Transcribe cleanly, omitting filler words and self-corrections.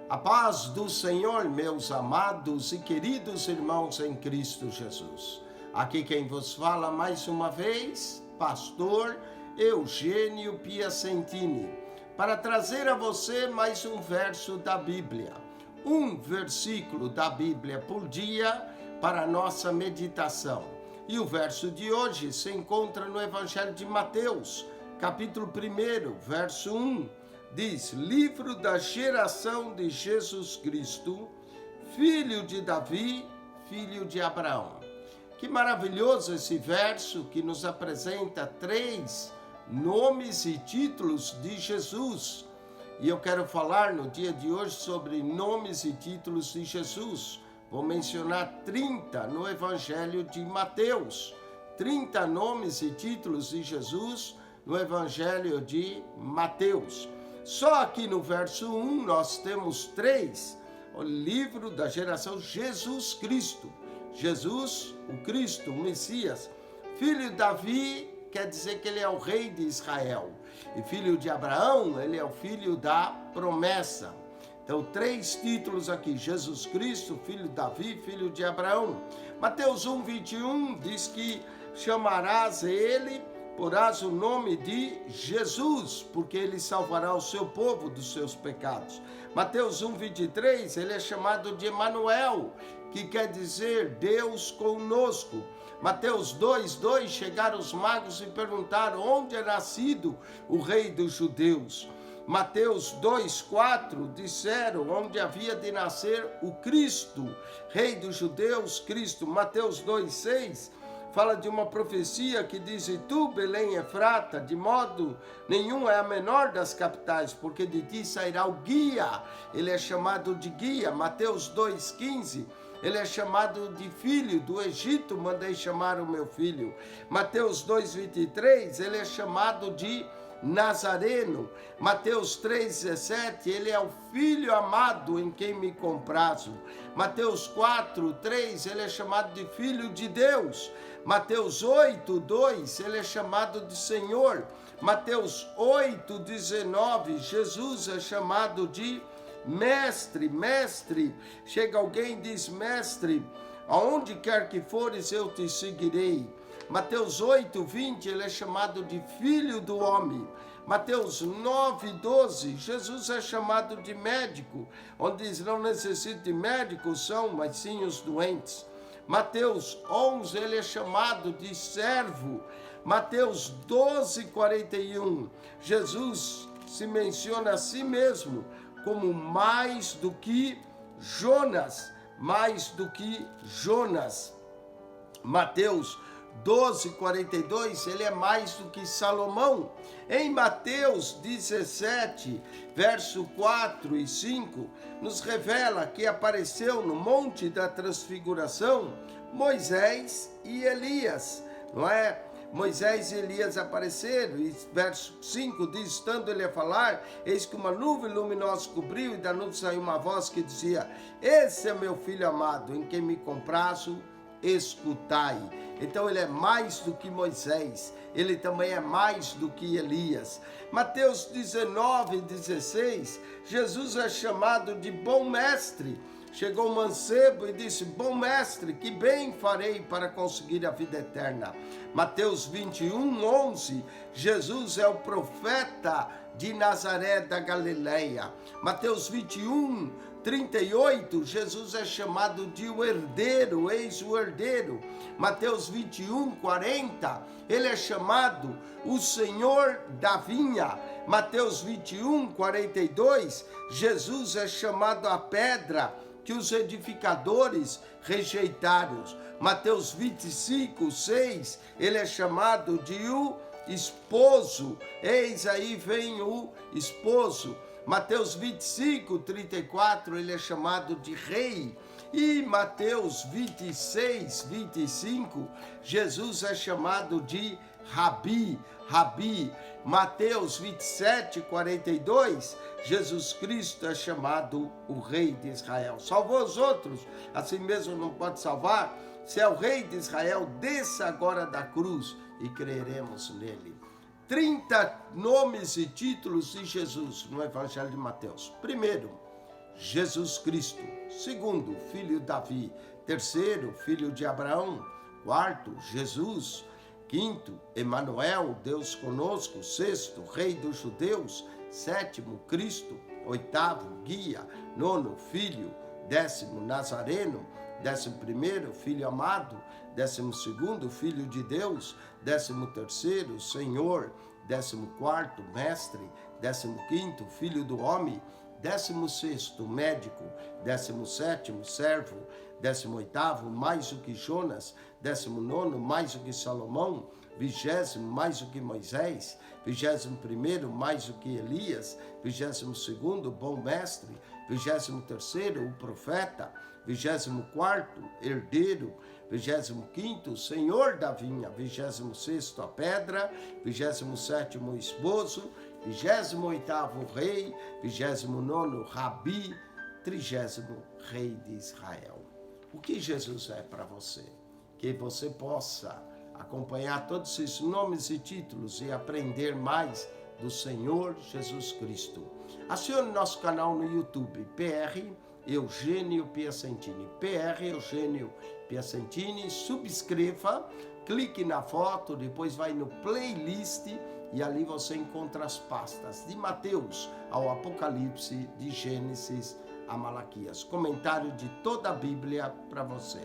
A paz do Senhor, meus amados e queridos irmãos em Cristo Jesus. Aqui quem vos fala mais uma vez, pastor Eugênio Piacentini, para trazer a você mais um verso da Bíblia. Um versículo da Bíblia por dia para a nossa meditação. E o verso de hoje se encontra no Evangelho de Mateus, capítulo 1, verso 1. Diz: livro da geração de Jesus Cristo, filho de Davi, filho de Abraão. Que maravilhoso esse verso que nos apresenta 3 nomes e títulos de Jesus. E eu quero falar no dia de hoje sobre nomes e títulos de Jesus. Vou mencionar 30 no Evangelho de Mateus. 30 nomes e títulos de Jesus no Evangelho de Mateus. Só aqui no verso 1 nós temos 3, o livro da geração Jesus Cristo. Jesus, o Cristo, o Messias. Filho de Davi, quer dizer que ele é o rei de Israel. E filho de Abraão, ele é o filho da promessa. Então, 3 títulos aqui: Jesus Cristo, filho de Davi, filho de Abraão. Mateus 1, 21 diz que chamarás ele, porás o nome de Jesus, porque ele salvará o seu povo dos seus pecados. Mateus 1, 23, ele é chamado de Emanuel, que quer dizer Deus conosco. Mateus 2, 2, chegaram os magos e perguntaram onde é nascido o rei dos judeus. Mateus 2, 4, disseram onde havia de nascer o Cristo, rei dos judeus, Cristo. Mateus 2, 6, fala de uma profecia que diz: e tu, Belém Efrata, de modo nenhum é a menor das capitais, porque de ti sairá o guia. Ele é chamado de guia. Mateus 2,15, ele é chamado de filho. Do Egito mandei chamar o meu filho. Mateus 2,23, ele é chamado de Nazareno. Mateus 3,17, ele é o filho amado em quem me comprazo. Mateus 4,3, ele é chamado de filho de Deus. Mateus 8,2, ele é chamado de Senhor. Mateus 8,19, Jesus é chamado de mestre. Mestre, chega alguém e diz: mestre, aonde quer que fores eu te seguirei. Mateus 8,20, ele é chamado de filho do homem. Mateus 9,12, Jesus é chamado de médico, onde diz: não necessito de médicos são, mas sim os doentes. Mateus 11, ele é chamado de servo. Mateus 12,41, Jesus se menciona a si mesmo como mais do que Jonas, mais do que Jonas. Mateus 12,42, ele é mais do que Salomão. Em Mateus 17, verso 4 e 5, nos revela que apareceu no Monte da Transfiguração Moisés e Elias, não é? Moisés e Elias apareceram, e verso 5 diz: estando ele a falar, eis que uma nuvem luminosa cobriu, e da nuvem saiu uma voz que dizia: esse é meu filho amado, em quem me comprazo, escutai. Então ele é mais do que Moisés, ele também é mais do que Elias. Mateus 19,16, Jesus é chamado de bom mestre. Chegou o mancebo e disse: bom mestre, que bem farei para conseguir a vida eterna. Mateus 21,11, Jesus é o profeta de Nazaré da Galileia. Mateus 21,38, Jesus é chamado de o herdeiro, eis o herdeiro. Mateus 21,40, ele é chamado o Senhor da vinha. Mateus 21,42, Jesus é chamado a pedra que os edificadores rejeitaram. Mateus 25,6, ele é chamado de o esposo, eis aí vem o esposo. Mateus 25,34, ele é chamado de rei. E Mateus 26,25, Jesus é chamado de Rabi, Rabi. Mateus 27,42, Jesus Cristo é chamado o Rei de Israel. Salvou os outros, assim mesmo não pode salvar? Se é o Rei de Israel, desça agora da cruz e creremos nele. 30 nomes e títulos de Jesus no Evangelho de Mateus. Primeiro, Jesus Cristo. Segundo, filho Davi. Terceiro, filho de Abraão. Quarto, Jesus. Quinto, Emanuel, Deus conosco. Sexto, Rei dos Judeus. Sétimo, Cristo. Oitavo, guia. Nono, filho. Décimo, Nazareno. 11º, filho amado. 12º, filho de Deus. 13º, Senhor. 14º, mestre. 15º, filho do homem. 16º, médico. 17º, servo. 18º, mais do que Jonas. 19º, mais do que Salomão. 20º, mais do que Moisés. 21º, mais do que Elias. 22º, bom mestre. 23º, o profeta. 24º, herdeiro. 25º, senhor da vinha. 26º, a pedra. 27º, o esposo. 28º, rei. 29º, rabi. 30º, rei de Israel. O que Jesus é para você? Que você possa acompanhar todos esses nomes e títulos e aprender mais do Senhor Jesus Cristo. Acione nosso canal no YouTube, PR Eugênio Piacentini. PR Eugênio Piacentini. Subscreva, clique na foto, depois vai no playlist e ali você encontra as pastas de Mateus ao Apocalipse, de Gênesis a Malaquias. Comentário de toda a Bíblia para você.